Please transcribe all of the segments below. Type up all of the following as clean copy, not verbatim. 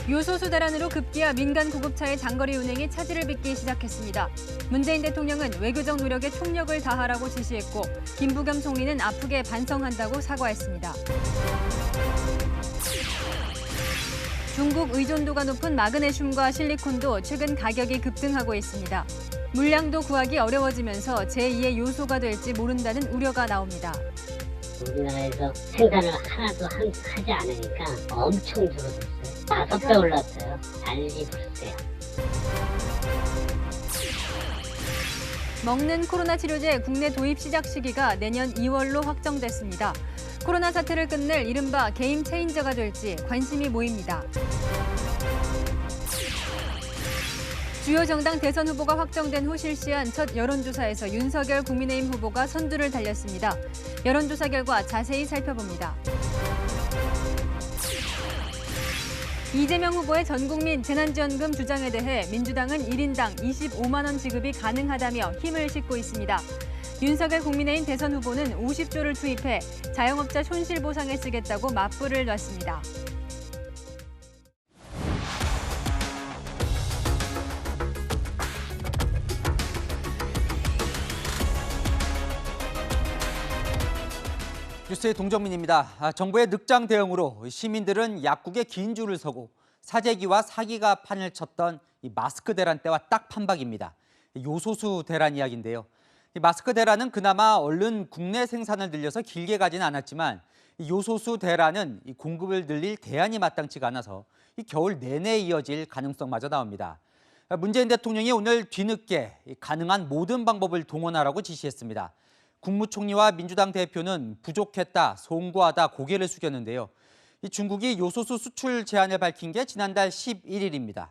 요소수 대란으로 급기야 민간 구급차의 장거리 운행이 차질을 빚기 시작했습니다. 문재인 대통령은 외교적 노력에 총력을 다하라고 지시했고 김부겸 총리는 아프게 반성한다고 사과했습니다. 중국 의존도가 높은 마그네슘과 실리콘도 최근 가격이 급등하고 있습니다. 물량도 구하기 어려워지면서 제2의 요소가 될지 모른다는 우려가 나옵니다. 우리나라에서 생산을 하나도 하지 않으니까 엄청 줄어들었어요. 5배 올랐어요. 난리 부르세요. 먹는 코로나 치료제 국내 도입 시작 시기가 내년 2월로 확정됐습니다. 코로나 사태를 끝낼 이른바 게임 체인저가 될지 관심이 모입니다. 주요 정당 대선 후보가 확정된 후 실시한 첫 여론조사에서 윤석열 국민의힘 후보가 선두를 달렸습니다. 여론조사 결과 자세히 살펴봅니다. 이재명 후보의 전국민 재난지원금 주장에 대해 민주당은 1인당 25만 원 지급이 가능하다며 힘을 싣고 있습니다. 윤석열 국민의힘 대선 후보는 50조를 투입해 자영업자 손실 보상에 쓰겠다고 맞불을 놨습니다. 뉴스의 동정민입니다. 정부의 늑장 대응으로 시민들은 약국에 긴 줄을 서고 사재기와 사기가 판을 쳤던 이 마스크 대란 때와 딱 판박입니다. 요소수 대란 이야기인데요. 이 마스크 대란은 그나마 얼른 국내 생산을 늘려서 길게 가지는 않았지만 이 요소수 대란은 이 공급을 늘릴 대안이 마땅치가 않아서 이 겨울 내내 이어질 가능성마저 나옵니다. 문재인 대통령이 오늘 뒤늦게 가능한 모든 방법을 동원하라고 지시했습니다. 국무총리와 민주당 대표는 부족했다, 송구하다 고개를 숙였는데요. 중국이 요소수 수출 제한을 밝힌 게 지난달 11일입니다.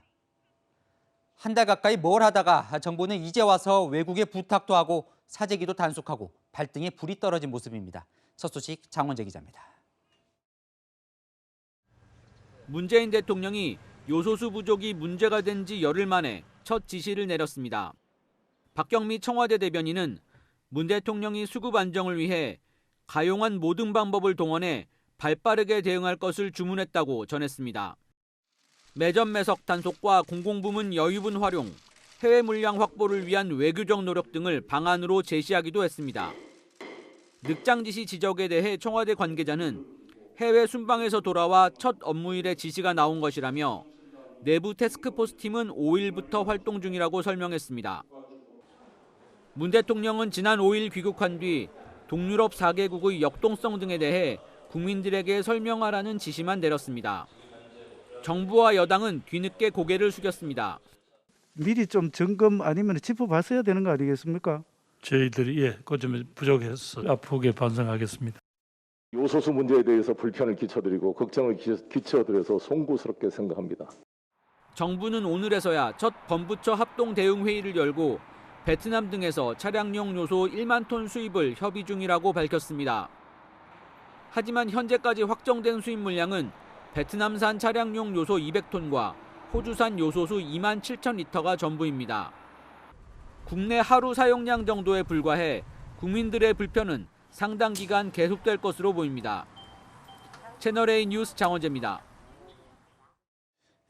한 달 가까이 뭘 하다가 정부는 이제 와서 외국에 부탁도 하고 사재기도 단속하고 발등에 불이 떨어진 모습입니다. 첫 소식 장원재 기자입니다. 문재인 대통령이 요소수 부족이 문제가 된 지 열흘 만에 첫 지시를 내렸습니다. 박경미 청와대 대변인은 문 대통령이 수급 안정을 위해 가용한 모든 방법을 동원해 발빠르게 대응할 것을 주문했다고 전했습니다. 매점 매석 단속과 공공부문 여유분 활용, 해외 물량 확보를 위한 외교적 노력 등을 방안으로 제시하기도 했습니다. 늑장 지시 지적에 대해 청와대 관계자는 해외 순방에서 돌아와 첫 업무일에 지시가 나온 것이라며 내부 태스크포스 팀은 5일부터 활동 중이라고 설명했습니다. 문 대통령은 지난 5일 귀국한 뒤 동유럽 4개국의 역동성 등에 대해 국민들에게 설명하라는 지시만 내렸습니다. 정부와 여당은 뒤늦게 고개를 숙였습니다. 미리 좀 점검 아니면 짚어봤어야 되는 거 아니겠습니까? 저희들이 그 점에 부족해서 아프게 반성하겠습니다. 요소수 문제에 대해서 불편을 끼쳐드리고 걱정을 끼쳐드려서 송구스럽게 생각합니다. 정부는 오늘에서야 첫 범부처 합동 대응 회의를 열고 베트남 등에서 차량용 요소 1만 톤 수입을 협의 중이라고 밝혔습니다. 하지만 현재까지 확정된 수입 물량은 베트남산 차량용 요소 200톤과 호주산 요소수 2만 7천 리터가 전부입니다. 국내 하루 사용량 정도에 불과해 국민들의 불편은 상당 기간 계속될 것으로 보입니다. 채널A 뉴스 장원재입니다.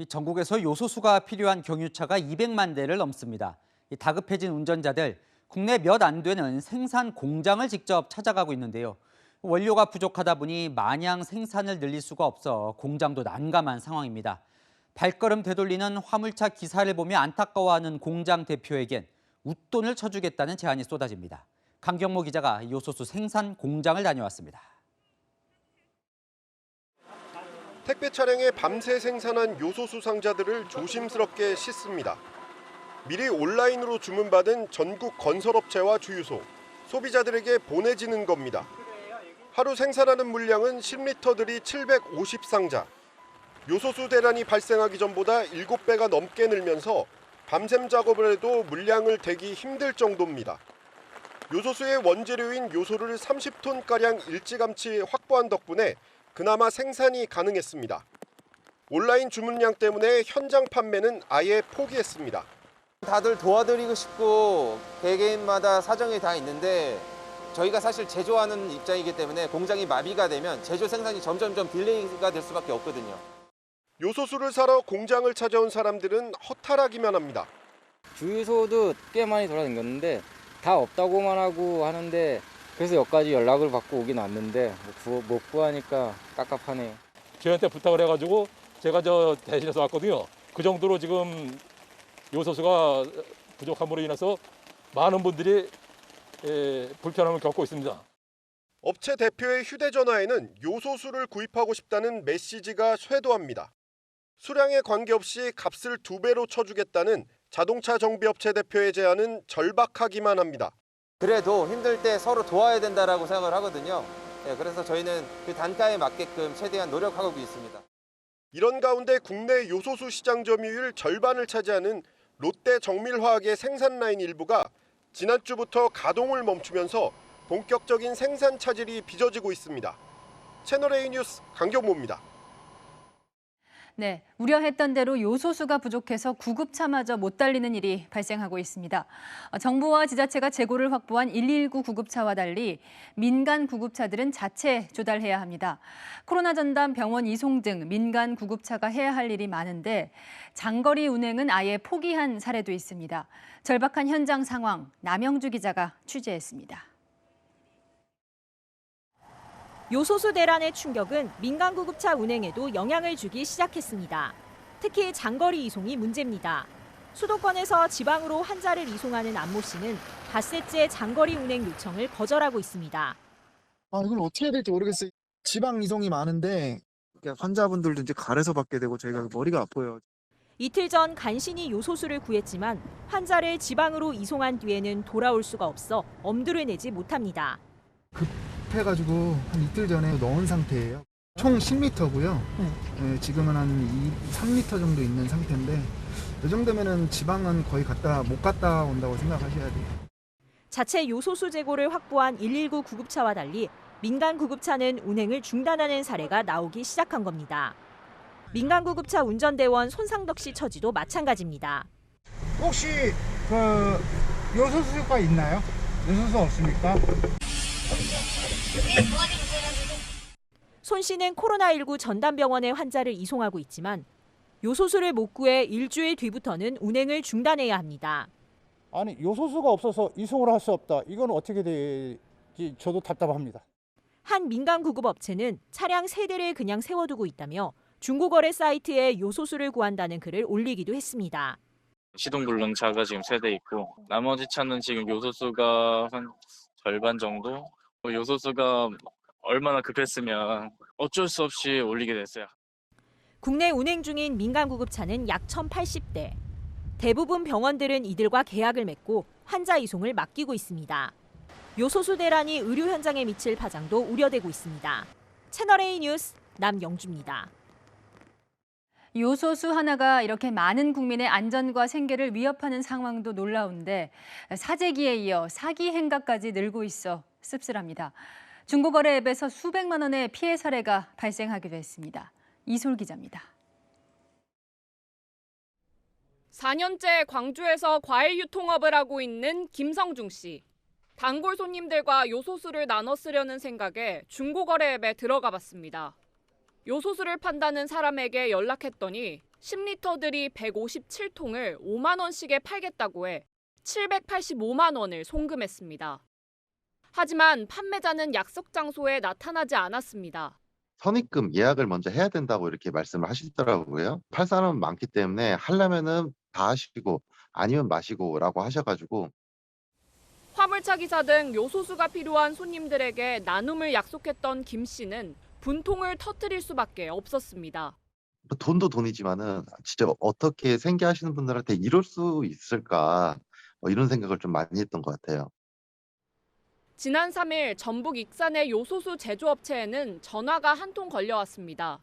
전국에서 요소수가 필요한 경유차가 200만 대를 넘습니다. 다급해진 운전자들, 국내 몇 안 되는 생산 공장을 직접 찾아가고 있는데요. 원료가 부족하다 보니 마냥 생산을 늘릴 수가 없어 공장도 난감한 상황입니다. 발걸음 되돌리는 화물차 기사를 보며 안타까워하는 공장 대표에겐 웃돈을 쳐주겠다는 제안이 쏟아집니다. 강경모 기자가 요소수 생산 공장을 다녀왔습니다. 택배 차량에 밤새 생산한 요소수 상자들을 조심스럽게 씻습니다. 미리 온라인으로 주문받은 전국 건설업체와 주유소, 소비자들에게 보내지는 겁니다. 하루 생산하는 물량은 10리터들이 750상자. 요소수 대란이 발생하기 전보다 7배가 넘게 늘면서 밤샘 작업을 해도 물량을 대기 힘들 정도입니다. 요소수의 원재료인 요소를 30톤가량 일찌감치 확보한 덕분에 그나마 생산이 가능했습니다. 온라인 주문량 때문에 현장 판매는 아예 포기했습니다. 다들 도와드리고 싶고 개개인마다 사정이 다 있는데 저희가 사실 제조하는 입장이기 때문에 공장이 마비가 되면 제조 생산이 점점점 딜레이가 될 수밖에 없거든요. 요소수를 사러 공장을 찾아온 사람들은 허탈하기만 합니다. 주유소도 꽤 많이 돌아다녔는데 다 없다고만 하고 하는데 그래서 여기까지 연락을 받고 오긴 왔는데 못 구하니까 깝깝하네요. 저희한테 부탁을 해가지고 제가 대신해서 왔거든요. 그 정도로 지금 요소수가 부족함으로 인해서 많은 분들이 불편함을 겪고 있습니다. 업체 대표의 휴대전화에는 요소수를 구입하고 싶다는 메시지가 쇄도합니다. 수량에 관계없이 값을 2배로 쳐주겠다는 자동차 정비업체 대표의 제안은 절박하기만 합니다. 그래도 힘들 때 서로 도와야 된다라고 생각을 하거든요. 그래서 저희는 그 단가에 맞게끔 최대한 노력하고 있습니다. 이런 가운데 국내 요소수 시장 점유율 절반을 차지하는 롯데 정밀화학의 생산 라인 일부가 지난주부터 가동을 멈추면서 본격적인 생산 차질이 빚어지고 있습니다. 채널A 뉴스 강경모입니다. 네, 우려했던 대로 요소수가 부족해서 구급차마저 못 달리는 일이 발생하고 있습니다. 정부와 지자체가 재고를 확보한 119 구급차와 달리 민간 구급차들은 자체 조달해야 합니다. 코로나 전담 병원 이송 등 민간 구급차가 해야 할 일이 많은데 장거리 운행은 아예 포기한 사례도 있습니다. 절박한 현장 상황, 남영주 기자가 취재했습니다. 요소수 대란의 충격은 민간 구급차 운행에도 영향을 주기 시작했습니다. 특히 장거리 이송이 문제입니다. 수도권에서 지방으로 환자를 이송하는 안모 씨는 닷새째 장거리 운행 요청을 거절하고 있습니다. 이걸 어떻게 해야 될지 모르겠어요. 지방 이송이 많은데 환자분들도 이제 갈에서 받게 되고 저희가 머리가 아파요. 이틀 전 간신히 요소수를 구했지만 환자를 지방으로 이송한 뒤에는 돌아올 수가 없어 엄두를 내지 못합니다. 급해가지고 한 이틀 전에 넣은 상태예요. 총 10리터고요. 네, 지금은 한 3리터 정도 있는 상태인데 이 정도면은 지방은 거의 못 갔다 온다고 생각하셔야 돼요. 자체 요소수 재고를 확보한 119 구급차와 달리 민간 구급차는 운행을 중단하는 사례가 나오기 시작한 겁니다. 민간 구급차 운전대원 손상덕 씨 처지도 마찬가지입니다. 혹시 요소수가 있나요? 요소수 없습니까? 손 씨는 코로나19 전담병원에 환자를 이송하고 있지만 요소수를 못 구해 일주일 뒤부터는 운행을 중단해야 합니다. 아니 요소수가 없어서 이송을 할 수 없다. 이건 어떻게 될지 저도 답답합니다. 한 민간 구급업체는 차량 3대를 그냥 세워두고 있다며 중고거래 사이트에 요소수를 구한다는 글을 올리기도 했습니다. 시동불능차가 지금 3대 있고 나머지 차는 지금 요소수가 한 절반 정도? 요소수가 얼마나 급했으면 어쩔 수 없이 올리게 됐어요. 국내 운행 중인 민간 구급차는 약 1,080대. 대부분 병원들은 이들과 계약을 맺고 환자 이송을 맡기고 있습니다. 요소수 대란이 의료 현장에 미칠 파장도 우려되고 있습니다. 채널A 뉴스 남영주입니다. 요소수 하나가 이렇게 많은 국민의 안전과 생계를 위협하는 상황도 놀라운데 사재기에 이어 사기 행각까지 늘고 있어 씁쓸합니다. 중고거래 앱에서 수백만 원의 피해 사례가 발생하기도 했습니다. 이솔 기자입니다. 4년째 광주에서 과일 유통업을 하고 있는 김성중 씨. 단골 손님들과 요소수를 나눠 쓰려는 생각에 중고거래 앱에 들어가 봤습니다. 요소수를 판다는 사람에게 연락했더니 10리터들이 157통을 5만 원씩에 팔겠다고 해 785만 원을 송금했습니다. 하지만 판매자는 약속 장소에 나타나지 않았습니다. 선입금 예약을 먼저 해야 된다고 이렇게 말씀을 하시더라고요. 팔 사람은 많기 때문에 하려면은 다 하시고 아니면 마시고라고 하셔가지고. 화물차 기사 등 요소수가 필요한 손님들에게 나눔을 약속했던 김 씨는 분통을 터뜨릴 수밖에 없었습니다. 돈도 돈이지만은 진짜 어떻게 생계하시는 분들한테 이럴 수 있을까 이런 생각을 좀 많이 했던 것 같아요. 지난 3일 전북 익산의 요소수 제조업체에는 전화가 한 통 걸려왔습니다.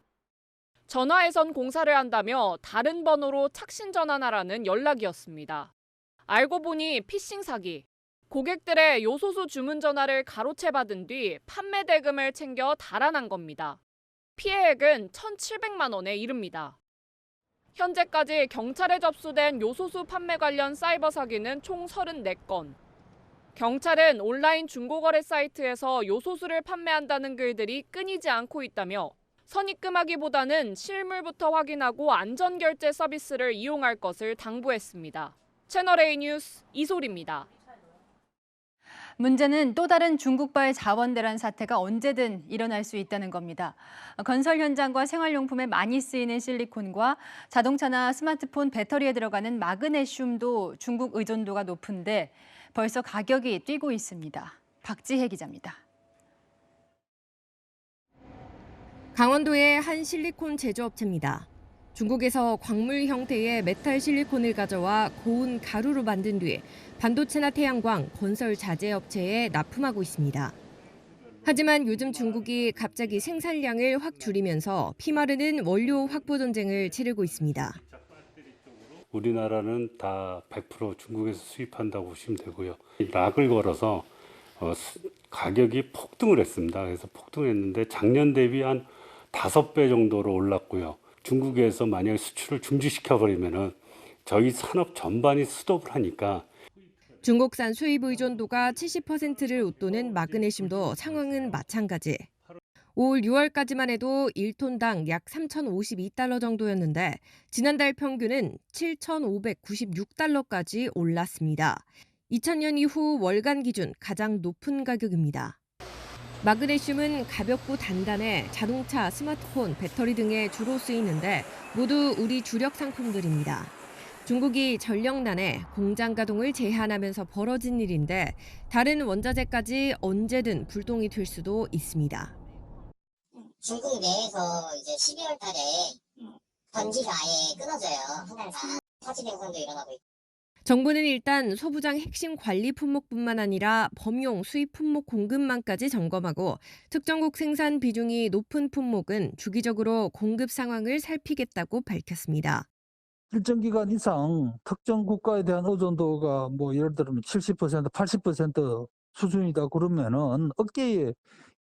전화에선 공사를 한다며 다른 번호로 착신 전화하라는 연락이었습니다. 알고 보니 피싱 사기. 고객들의 요소수 주문 전화를 가로채 받은 뒤 판매 대금을 챙겨 달아난 겁니다. 피해액은 1,700만 원에 이릅니다. 현재까지 경찰에 접수된 요소수 판매 관련 사이버 사기는 총 34건. 경찰은 온라인 중고거래 사이트에서 요소수를 판매한다는 글들이 끊이지 않고 있다며 선입금하기보다는 실물부터 확인하고 안전결제 서비스를 이용할 것을 당부했습니다. 채널A 뉴스 이소리입니다. 문제는 또 다른 중국발 자원대란 사태가 언제든 일어날 수 있다는 겁니다. 건설 현장과 생활용품에 많이 쓰이는 실리콘과 자동차나 스마트폰 배터리에 들어가는 마그네슘도 중국 의존도가 높은데 벌써 가격이 뛰고 있습니다. 박지혜 기자입니다. 강원도의 한 실리콘 제조업체입니다. 중국에서 광물 형태의 메탈 실리콘을 가져와 고운 가루로 만든 뒤 반도체나 태양광, 건설 자재 업체에 납품하고 있습니다. 하지만 요즘 중국이 갑자기 생산량을 확 줄이면서 피마르는 원료 확보 전쟁을 치르고 있습니다. 우리나라는 다 100% 중국에서 수입한다고 보시면 되고요. 락을 걸어서 가격이 폭등을 했습니다. 그래서 폭등했는데 작년 대비 한 5배 정도로 올랐고요. 중국에서 만약에 수출을 중지시켜버리면은 저희 산업 전반이 스톱을 하니까 중국산 수입 의존도가 70%를 웃도는 마그네슘도 상황은 마찬가지. 올 6월까지만 해도 1톤당 약 3,052달러 정도였는데 지난달 평균은 7,596달러까지 올랐습니다. 2000년 이후 월간 기준 가장 높은 가격입니다. 마그네슘은 가볍고 단단해 자동차, 스마트폰, 배터리 등에 주로 쓰이는데 모두 우리 주력 상품들입니다. 중국이 전력난에 공장 가동을 제한하면서 벌어진 일인데 다른 원자재까지 언제든 불똥이 될 수도 있습니다. 중국 내에서 이제 12월 달에 전기가 아예 끊어져요. 한 달간. 사치 생산도 일어나고 있고. 정부는 일단 소부장 핵심 관리 품목뿐만 아니라 범용 수입 품목 공급망까지 점검하고 특정국 생산 비중이 높은 품목은 주기적으로 공급 상황을 살피겠다고 밝혔습니다. 일정 기간 이상 특정 국가에 대한 의존도가 뭐 예를 들면 70%, 80% 수준이다 그러면은 어깨에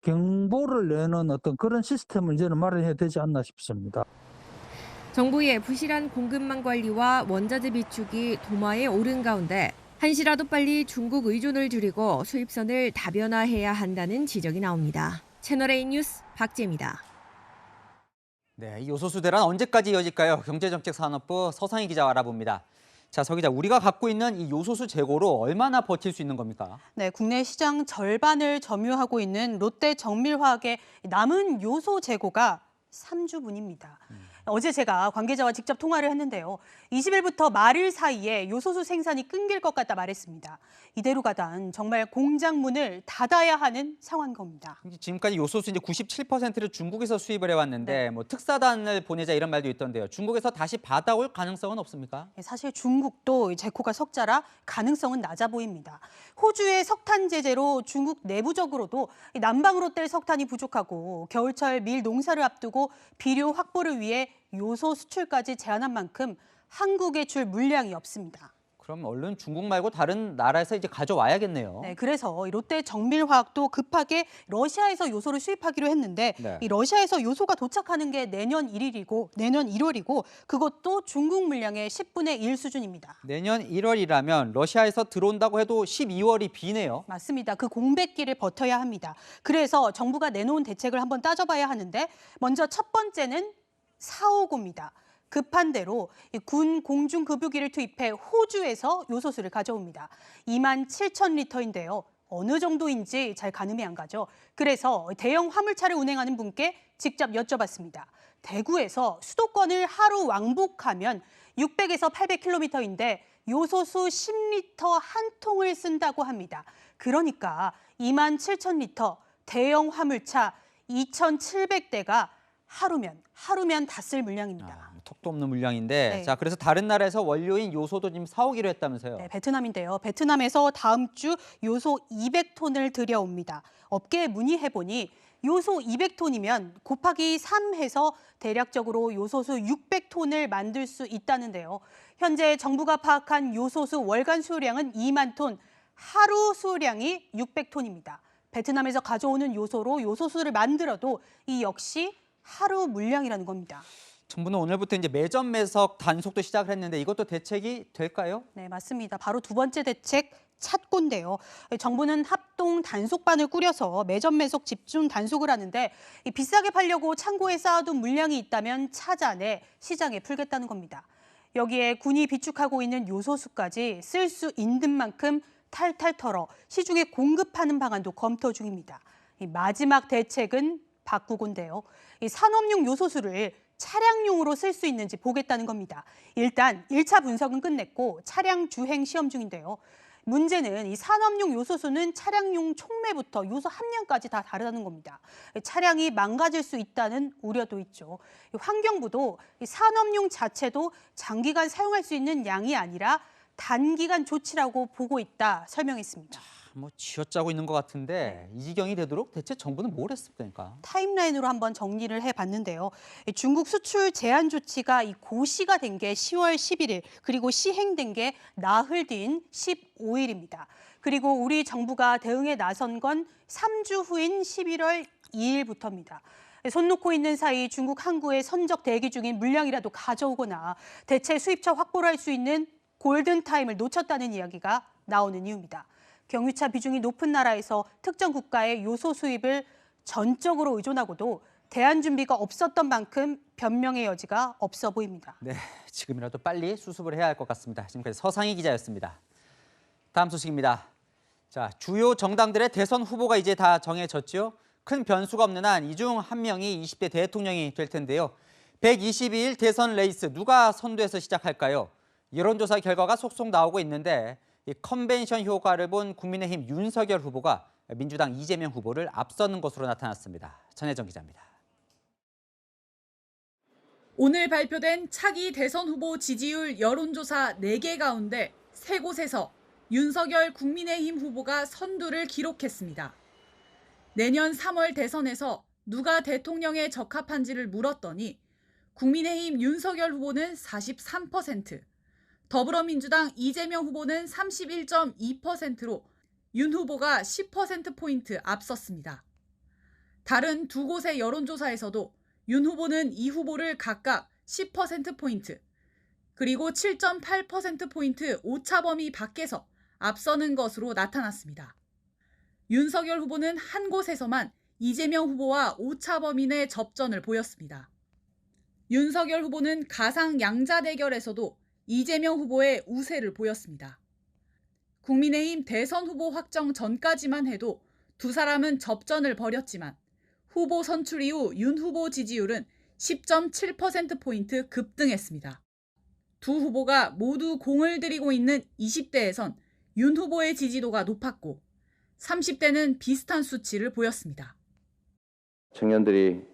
경보를 내는 어떤 그런 시스템을 이제는 마련해야 되지 않나 싶습니다. 정부의 부실한 공급망 관리와 원자재 비축이 도마에 오른 가운데 한시라도 빨리 중국 의존을 줄이고 수입선을 다변화해야 한다는 지적이 나옵니다. 채널A 뉴스 박지혜입니다. 네, 이 요소수 대란 언제까지 이어질까요? 경제정책산업부 서상희 기자와 알아봅니다. 자, 서 기자, 우리가 갖고 있는 이 요소수 재고로 얼마나 버틸 수 있는 겁니까? 네, 국내 시장 절반을 점유하고 있는 롯데 정밀화학의 남은 요소 재고가 3주분입니다. 어제 제가 관계자와 직접 통화를 했는데요. 20일부터 말일 사이에 요소수 생산이 끊길 것 같다 말했습니다. 이대로 가단 정말 공장 문을 닫아야 하는 상황인 겁니다. 지금까지 요소수 이제 97%를 중국에서 수입을 해왔는데 뭐 특사단을 보내자 이런 말도 있던데요. 중국에서 다시 받아올 가능성은 없습니까? 사실 중국도 재고가 석자라 가능성은 낮아 보입니다. 호주의 석탄 제재로 중국 내부적으로도 난방으로 뗄 석탄이 부족하고 겨울철 밀 농사를 앞두고 비료 확보를 위해 요소 수출까지 제한한 만큼 한국에 줄 물량이 없습니다. 그럼 얼른 중국 말고 다른 나라에서 이제 가져와야겠네요. 네, 그래서 롯데 정밀화학도 급하게 러시아에서 요소를 수입하기로 했는데 이 러시아에서 요소가 도착하는 게 내년 1월이고 그것도 중국 물량의 10분의 1 수준입니다. 내년 1월이라면 러시아에서 들어온다고 해도 12월이 비네요. 맞습니다. 그 공백기를 버텨야 합니다. 그래서 정부가 내놓은 대책을 한번 따져봐야 하는데 먼저 첫 번째는 455입니다. 급한 대로 군 공중급유기를 투입해 호주에서 요소수를 가져옵니다. 27,000리터인데요. 어느 정도인지 잘 가늠이 안 가죠. 그래서 대형 화물차를 운행하는 분께 직접 여쭤봤습니다. 대구에서 수도권을 하루 왕복하면 600에서 800km인데 요소수 10리터 한 통을 쓴다고 합니다. 그러니까 27,000리터 대형 화물차 2,700대가 하루면 다 쓸 물량입니다. 턱도 없는 물량인데 네. 자, 그래서 다른 나라에서 원료인 요소도 지금 사오기로 했다면서요. 네, 베트남인데요. 베트남에서 다음 주 요소 200톤을 들여옵니다. 업계에 문의해보니 요소 200톤이면 곱하기 3 해서 대략적으로 요소수 600톤을 만들 수 있다는데요. 현재 정부가 파악한 요소수 월간 수요량은 2만 톤, 하루 수요량이 600톤입니다. 베트남에서 가져오는 요소로 요소수를 만들어도 이 역시 하루 물량이라는 겁니다. 정부는 오늘부터 이제 매점 매석 단속도 시작을 했는데 이것도 대책이 될까요? 네, 맞습니다. 바로 두 번째 대책, 찾고인데요. 정부는 합동 단속반을 꾸려서 매점 매속 집중 단속을 하는데 이 비싸게 팔려고 창고에 쌓아둔 물량이 있다면 찾아내 시장에 풀겠다는 겁니다. 여기에 군이 비축하고 있는 요소수까지 쓸 수 있는 만큼 탈탈 털어 시중에 공급하는 방안도 검토 중입니다. 이 마지막 대책은 바꾸고인데요. 이 산업용 요소수를 차량용으로 쓸 수 있는지 보겠다는 겁니다. 일단 1차 분석은 끝냈고 차량 주행 시험 중인데요. 문제는 이 산업용 요소수는 차량용 촉매부터 요소 함량까지 다 다르다는 겁니다. 차량이 망가질 수 있다는 우려도 있죠. 환경부도 이 산업용 자체도 장기간 사용할 수 있는 양이 아니라 단기간 조치라고 보고 있다 설명했습니다. 뭐 쥐어짜고 있는 것 같은데 이 지경이 되도록 대체 정부는 뭘 했습니까? 타임라인으로 한번 정리를 해봤는데요. 중국 수출 제한 조치가 이 고시가 된 게 10월 11일, 그리고 시행된 게 나흘 뒤인 15일입니다. 그리고 우리 정부가 대응에 나선 건 3주 후인 11월 2일부터입니다. 손 놓고 있는 사이 중국 항구에 선적 대기 중인 물량이라도 가져오거나 대체 수입처 확보를 할 수 있는 골든타임을 놓쳤다는 이야기가 나오는 이유입니다. 경유차 비중이 높은 나라에서 특정 국가의 요소 수입을 전적으로 의존하고도 대안 준비가 없었던 만큼 변명의 여지가 없어 보입니다. 네, 지금이라도 빨리 수습을 해야 할 것 같습니다. 지금까지 서상희 기자였습니다. 다음 소식입니다. 자, 주요 정당들의 대선 후보가 이제 다 정해졌죠. 큰 변수가 없는 한 이 중 한 명이 20대 대통령이 될 텐데요. 122일 대선 레이스 누가 선두에서 시작할까요? 여론조사 결과가 속속 나오고 있는데 이 컨벤션 효과를 본 국민의힘 윤석열 후보가 민주당 이재명 후보를 앞서는 것으로 나타났습니다. 전혜정 기자입니다. 오늘 발표된 차기 대선 후보 지지율 여론조사 4개 가운데 3곳에서 윤석열 국민의힘 후보가 선두를 기록했습니다. 내년 3월 대선에서 누가 대통령에 적합한지를 물었더니 국민의힘 윤석열 후보는 43%, 더불어민주당 이재명 후보는 31.2%로 윤 후보가 10%포인트 앞섰습니다. 다른 두 곳의 여론조사에서도 윤 후보는 이 후보를 각각 10%포인트, 그리고 7.8%포인트 오차 범위 밖에서 앞서는 것으로 나타났습니다. 윤석열 후보는 한 곳에서만 이재명 후보와 오차 범위 내 접전을 보였습니다. 윤석열 후보는 가상 양자 대결에서도 이재명 후보의 우세를 보였습니다. 국민의힘 대선 후보 확정 전까지만 해도 두 사람은 접전을 벌였지만 후보 선출 이후 윤 후보 지지율은 10.7%포인트 급등했습니다. 두 후보가 모두 공을 들이고 있는 20대에선 윤 후보의 지지도가 높았고 30대는 비슷한 수치를 보였습니다. 청년들이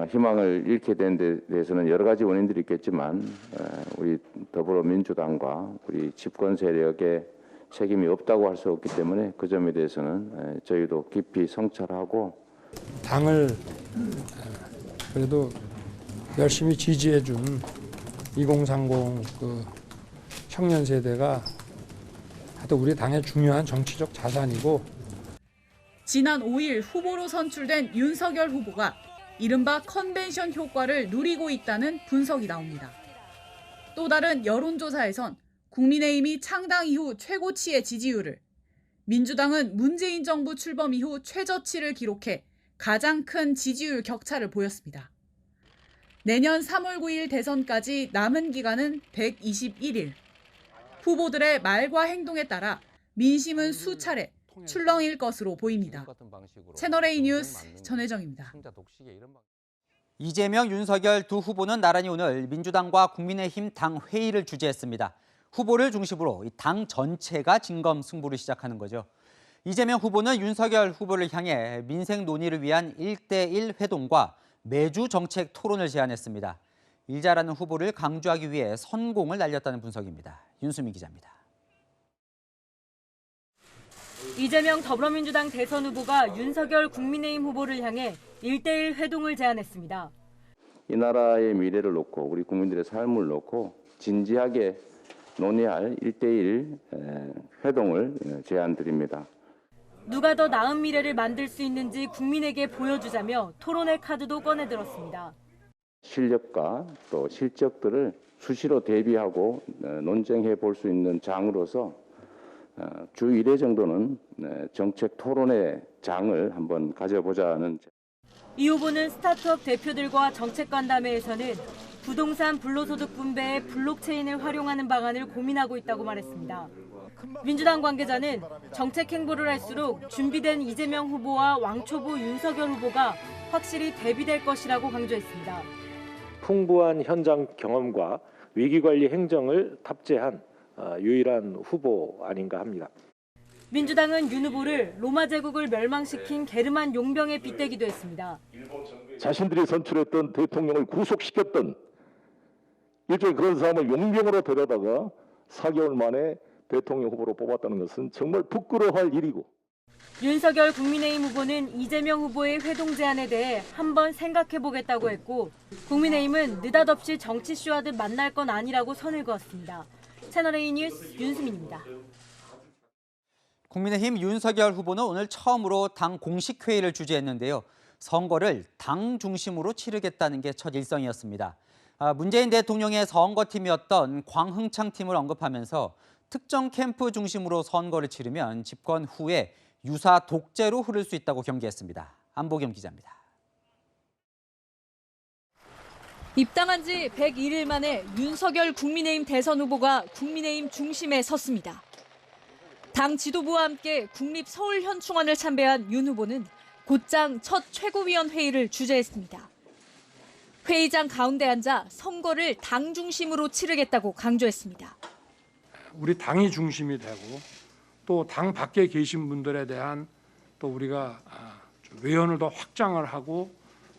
희망을 잃게 된 데 대해서는 여러 가지 원인들이 있겠지만 우리 더불어민주당과 우리 집권 세력의 책임이 없다고 할 수 없기 때문에 그 점에 대해서는 저희도 깊이 성찰하고 당을 그래도 열심히 지지해준 2030 그 청년 세대가 하여튼 우리 당의 중요한 정치적 자산이고 지난 5일 후보로 선출된 윤석열 후보가 이른바 컨벤션 효과를 누리고 있다는 분석이 나옵니다. 또 다른 여론조사에선 국민의힘이 창당 이후 최고치의 지지율을, 민주당은 문재인 정부 출범 이후 최저치를 기록해 가장 큰 지지율 격차를 보였습니다. 내년 3월 9일 대선까지 남은 기간은 121일. 후보들의 말과 행동에 따라 민심은 수차례 출렁일 것으로 보입니다. 채널A 뉴스 전혜정입니다. 이재명, 윤석열 두 후보는 나란히 오늘 민주당과 국민의힘 당 회의를 주재했습니다. 후보를 중심으로 당 전체가 진검승부를 시작하는 거죠. 이재명 후보는 윤석열 후보를 향해 민생 논의를 위한 1대1 회동과 매주 정책 토론을 제안했습니다. 일 잘하는 후보를 강조하기 위해 선공을 날렸다는 분석입니다. 윤수민 기자입니다. 이재명 더불어민주당 대선 후보가 윤석열 국민의힘 후보를 향해 1대1 회동을 제안했습니다. 이 나라의 미래를 놓고 우리 국민들의 삶을 놓고 진지하게 논의할 1대1 회동을 제안드립니다. 누가 더 나은 미래를 만들 수 있는지 국민에게 보여주자며 토론의 카드도 꺼내들었습니다. 실력과 또 실적들을 수시로 대비하고 논쟁해 볼 수 있는 장으로서 주 1회 정도는 정책 토론회 장을 한번 가져보자는. 이 후보는 스타트업 대표들과 정책관담회에서는 부동산 불로소득 분배에 블록체인을 활용하는 방안을 고민하고 있다고 말했습니다. 민주당 관계자는 정책 행보를 할수록 준비된 이재명 후보와 왕초보 윤석열 후보가 확실히 대비될 것이라고 강조했습니다. 풍부한 현장 경험과 위기관리 행정을 탑재한 유일한 후보 아닌가 합니다. 민주당은 윤 후보를 로마 제국을 멸망시킨 게르만 용병에 빗대기도 했습니다. 자신들이 선출했던 대통령을 구속시켰던 일종의 그런 사람을 용병으로 데려다가 4개월 만에 대통령 후보로 뽑았다는 것은 정말 부끄러워할 일이고. 윤석열 국민의힘 후보는 이재명 후보의 회동 제안에 대해 한번 생각해보겠다고 했고 국민의힘은 느닷없이 정치 쇼하듯 만날 건 아니라고 선을 그었습니다. 채널A 뉴스 윤수민입니다. 국민의힘 윤석열 후보는 오늘 처음으로 당 공식 회의를 주재했는데요. 선거를 당 중심으로 치르겠다는 게 첫 일성이었습니다. 문재인 대통령의 선거팀이었던 광흥창 팀을 언급하면서 특정 캠프 중심으로 선거를 치르면 집권 후에 유사 독재로 흐를 수 있다고 경계했습니다. 안보겸 기자입니다. 입당한 지 101일 만에 윤석열 국민의힘 대선 후보가 국민의힘 중심에 섰습니다. 당 지도부와 함께 국립서울현충원을 참배한 윤 후보는 곧장 첫 최고위원회의를 주재했습니다. 회의장 가운데 앉아 선거를 당 중심으로 치르겠다고 강조했습니다. 우리 당이 중심이 되고 또 당 밖에 계신 분들에 대한 또 우리가 외연을 더 확장을 하고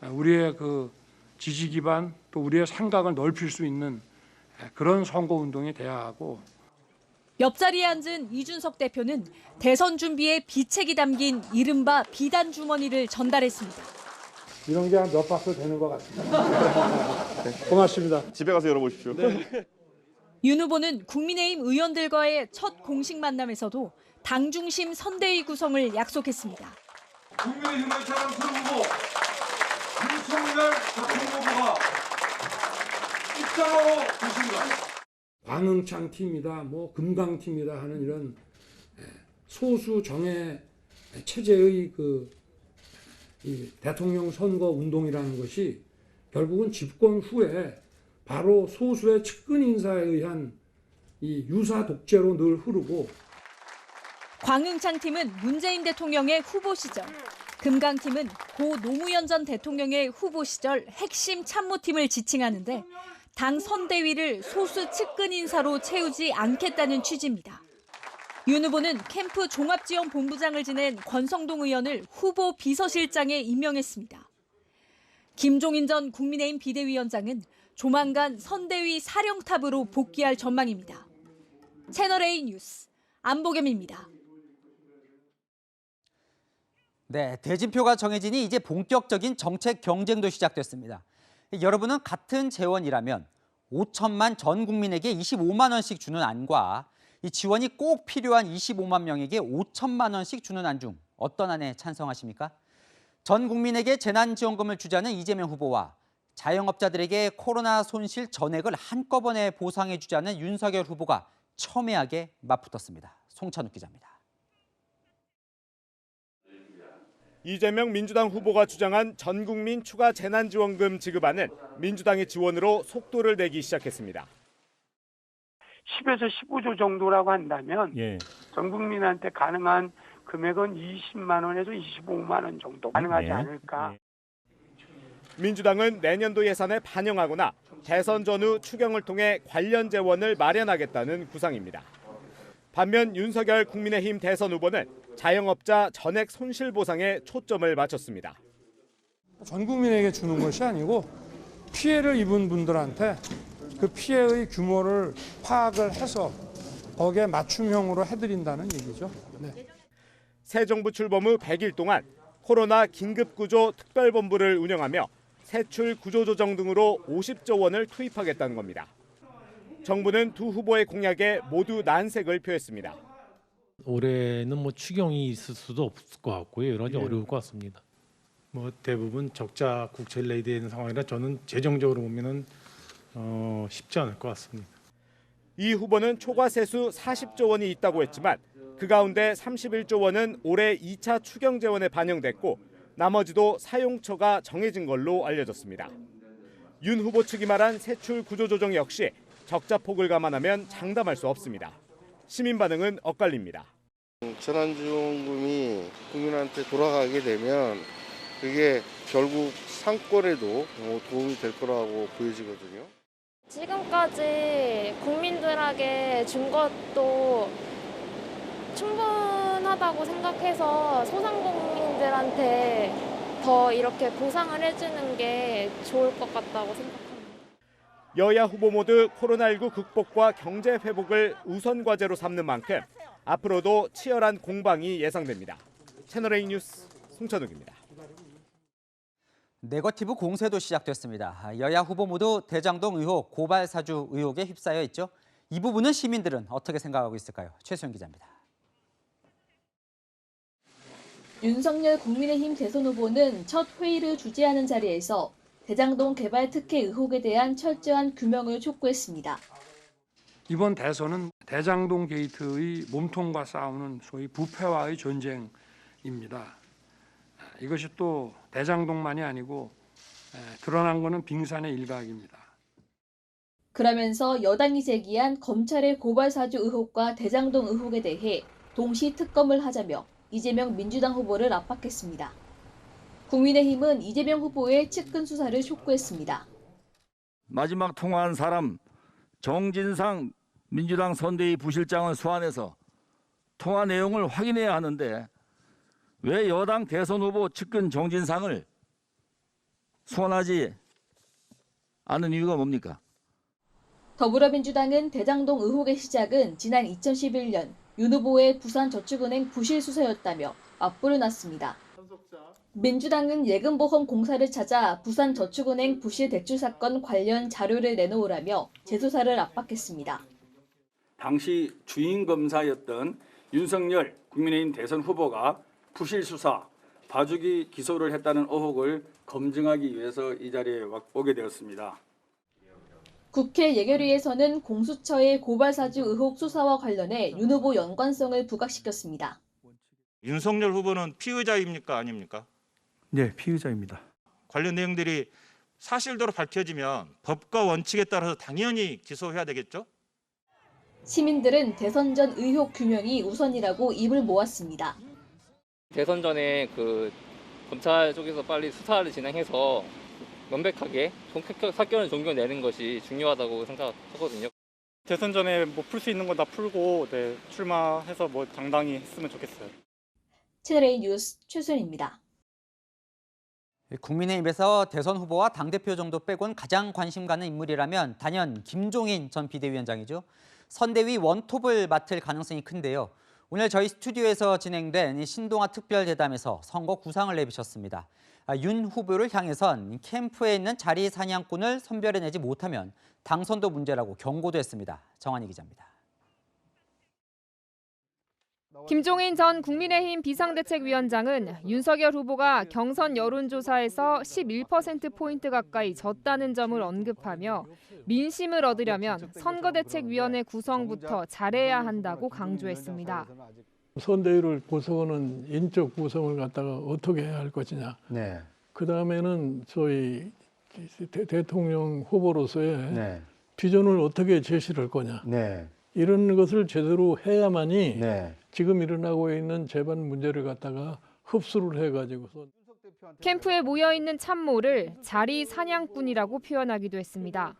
우리의 그 지지 기반 또 우리의 생각을 넓힐 수 있는 그런 선거 운동이 돼야 하고. 옆자리에 앉은 이준석 대표는 대선 준비에 비책이 담긴 이른바 비단 주머니를 전달했습니다. 이런 게 한 몇 박스 되는 것 같습니다. 고맙습니다. 집에 가서 열어보십시오. 네. 윤 후보는 국민의힘 의원들과의 첫 공식 만남에서도 당 중심 선대위 구성을 약속했습니다. 국민의힘의 자랑스러운 후보 윤석열 후보가 입당하고 계십니다. 광흥창 팀이다, 뭐 금강 팀이다 하는 이런 소수 정예 체제의 이 대통령 선거 운동이라는 것이 결국은 집권 후에 바로 소수의 측근 인사에 의한 이 유사 독재로 늘 흐르고. 광흥창 팀은 문재인 대통령의 후보 시절, 금강 팀은 고 노무현 전 대통령의 후보 시절 핵심 참모팀을 지칭하는데 당 선대위를 소수 측근 인사로 채우지 않겠다는 취지입니다. 윤 후보는 캠프 종합지원본부장을 지낸 권성동 의원을 후보 비서실장에 임명했습니다. 김종인 전 국민의힘 비대위원장은 조만간 선대위 사령탑으로 복귀할 전망입니다. 채널A 뉴스 안보겸입니다. 네, 대진표가 정해지니 이제 본격적인 정책 경쟁도 시작됐습니다. 여러분은 같은 재원이라면 5천만 전 국민에게 25만 원씩 주는 안과 이 지원이 꼭 필요한 25만 명에게 5천만 원씩 주는 안 중 어떤 안에 찬성하십니까? 전 국민에게 재난지원금을 주자는 이재명 후보와 자영업자들에게 코로나 손실 전액을 한꺼번에 보상해 주자는 윤석열 후보가 첨예하게 맞붙었습니다. 송찬욱 기자입니다. 이재명 민주당 후보가 주장한 전 국민 추가 재난지원금 지급안은 민주당의 지원으로 속도를 내기 시작했습니다. 10에서 15조 정도라고 한다면 전 국민한테 가능한 금액은 20만 원에서 25만 원 정도 가능하지 않을까. 민주당은 내년도 예산에 반영하거나 대선 전후 추경을 통해 관련 재원을 마련하겠다는 구상입니다. 반면 윤석열 국민의힘 대선 후보는 자영업자 전액 손실 보상에 초점을 맞췄습니다. 전 국민에게 주는 것이 아니고 피해를 입은 분들한테 그 피해의 규모를 파악을 해서 거기에 맞춤형으로 해드린다는 얘기죠. 네. 새 정부 출범 후 100일 동안 코로나 긴급구조 특별본부를 운영하며 세출 구조조정 등으로 50조 원을 투입하겠다는 겁니다. 정부는 두 후보의 공약에 모두 난색을 표했습니다. 올해는 뭐 추경이 있을 수도 없을 것 같고요. 여러 가지 어려울 것 같습니다. 뭐 대부분 적자 국채를 내야 되는 상황이라 저는 재정적으로 보면은 쉽지 않을 것 같습니다. 이 후보는 초과 세수 40조 원이 있다고 했지만 그 가운데 31조 원은 올해 2차 추경 재원에 반영됐고 나머지도 사용처가 정해진 걸로 알려졌습니다. 윤 후보 측이 말한 세출 구조조정 역시 적자폭을 감안하면 장담할 수 없습니다. 시민 반응은 엇갈립니다. 재난지원금이 국민한테 돌아가게 되면 그게 결국 상권에도 도움이 될 거라고 보여지거든요. 지금까지 국민들에게 준 것도 충분하다고 생각해서 소상공인들한테 더 이렇게 보상을 해주는 게 좋을 것 같다고 생각합니다. 여야 후보 모두 코로나19 극복과 경제 회복을 우선 과제로 삼는 만큼 앞으로도 치열한 공방이 예상됩니다. 채널A 뉴스 송찬욱입니다. 네거티브 공세도 시작됐습니다. 여야 후보 모두 대장동 의혹, 고발 사주 의혹에 휩싸여 있죠. 이 부분은 시민들은 어떻게 생각하고 있을까요? 최수영 기자입니다. 윤석열 국민의힘 대선 후보는 첫 회의를 주재하는 자리에서 대장동 개발 특혜 의혹에 대한 철저한 규명을 촉구했습니다. 이번 대선은 대장동 게이트의 몸통과 싸우는 소위 부패와의 전쟁입니다. 이것이 또 대장동만이 아니고 드러난 것은 빙산의 일각입니다. 그러면서 여당이 제기한 검찰의 고발 사주 의혹과 대장동 의혹에 대해 동시 특검을 하자며 이재명 민주당 후보를 압박했습니다. 국민의힘은 이재명 후보의 측근 수사를 촉구했습니다. 마지막 통화한 사람 정진상 민주당 선대위 부실장을 소환해서 통화 내용을 확인해야 하는데 왜 여당 대선 후보 측근 정진상을 소환하지 않은 이유가 뭡니까? 더불어민주당은 대장동 의혹의 시작은 지난 2011년 윤 후보의 부산저축은행 부실 수사였다며 맞불을 놨습니다. 민주당은 예금보험 공사를 찾아 부산저축은행 부실 대출 사건 관련 자료를 내놓으라며 재수사를 압박했습니다. 당시 주인 검사였던 윤석열 국민의힘 대선 후보가 부실 수사, 봐주기 기소를 했다는 의혹을 검증하기 위해서 이 자리에 오게 되었습니다. 국회 예결위에서는 공수처의 고발사주 의혹 수사와 관련해 윤 후보 연관성을 부각시켰습니다. 윤석열 후보는 피의자입니까 아닙니까? 네, 피의자입니다. 관련 내용들이 사실대로 밝혀지면 법과 원칙에 따라서 당연히 기소해야 되겠죠? 시민들은 대선 전 의혹 규명이 우선이라고 입을 모았습니다. 대선 전에 검찰 쪽에서 빨리 수사를 진행해서 명백하게 사건을 종결내는 것이 중요하다고 생각하거든요. 대선 전에 풀 수 있는 건 다 풀고 출마해서 당당히 했으면 좋겠어요. 채널A 뉴스 최수연입니다. 국민의힘에서 대선 후보와 당대표 정도 빼곤 가장 관심 가는 인물이라면 단연 김종인 전 비대위원장이죠. 선대위 원톱을 맡을 가능성이 큰데요. 오늘 저희 스튜디오에서 진행된 신동아 특별대담에서 선거 구상을 내비쳤습니다. 윤 후보를 향해선 캠프에 있는 자리 사냥꾼을 선별해내지 못하면 당선도 문제라고 경고도 했습니다. 정한희 기자입니다. 김종인 전 국민의힘 비상대책위원장은 윤석열 후보가 경선 여론조사에서 11%포인트 가까이 졌다는 점을 언급하며 민심을 얻으려면 선거대책위원회 구성부터 잘해야 한다고 강조했습니다. 선대위를 구성하는 인적 구성을 갖다가 어떻게 해야 할 것이냐. 네. 그다음에는 소위 대통령 후보로서의 비전을 어떻게 제시를 할 거냐. 이런 것을 제대로 해야만이 지금 일어나고 있는 재반 문제를 갖다가 흡수를 해가지고서 캠프에 모여있는 참모를 자리 사냥꾼이라고 표현하기도 했습니다.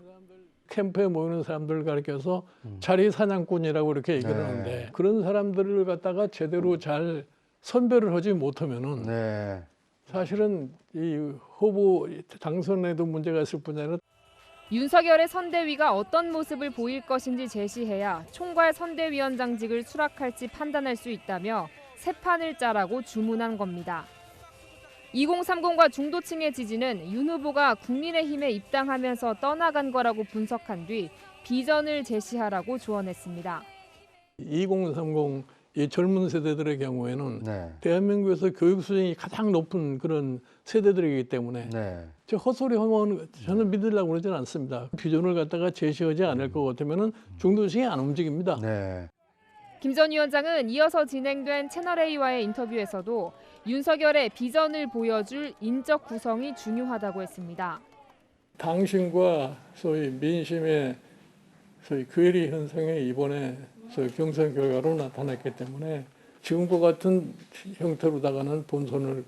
캠프에 모이는 사람들을 가리켜서 자리 사냥꾼이라고 이렇게 얘기를 하는데 그런 사람들을 갖다가 제대로 잘 선별을 하지 못하면은 사실은 이 후보 당선에도 문제가 있을 뿐 아니라 윤석열의 선대위가 어떤 모습을 보일 것인지 제시해야 총괄 선대위원장직을 수락할지 판단할 수 있다며 새 판을 짜라고 주문한 겁니다. 2030과 중도층의 지지는 윤 후보가 국민의힘에 입당하면서 떠나간 거라고 분석한 뒤 비전을 제시하라고 조언했습니다. 2030 이 젊은 세대들의 경우에는 대한민국에서 교육 수준이 가장 높은 그런 세대들이기 때문에 저 헛소리 하면 저는 믿으려고 그러지는 않습니다. 비전을 갖다가 제시하지 않을 것 같으면 중도층이 안 움직입니다. 김 전 위원장은 이어서 진행된 채널A와의 인터뷰에서도 윤석열의 비전을 보여줄 인적 구성이 중요하다고 했습니다. 당신과 소위 민심의 소위 괴리 현상이 이번에 소위 경선 결과로 나타났기 때문에 지금과 같은 형태로다가는 본선을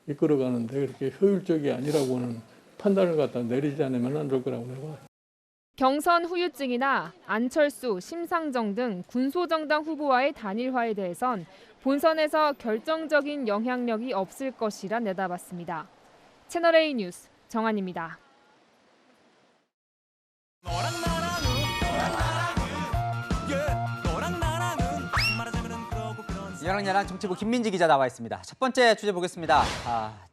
이끌어가는데 그렇게 효율적이 아니라고는 판단을 갖다 내리지 않으면 안 될 거라고 내가. 경선 후유증이나 안철수, 심상정 등 군소정당 후보와의 단일화에 대해선 본선에서 결정적인 영향력이 없을 것이라 내다봤습니다. 채널A 뉴스 정한입니다. 야랑야랑 정치부 김민지 기자 나와 있습니다. 첫 번째 주제 보겠습니다.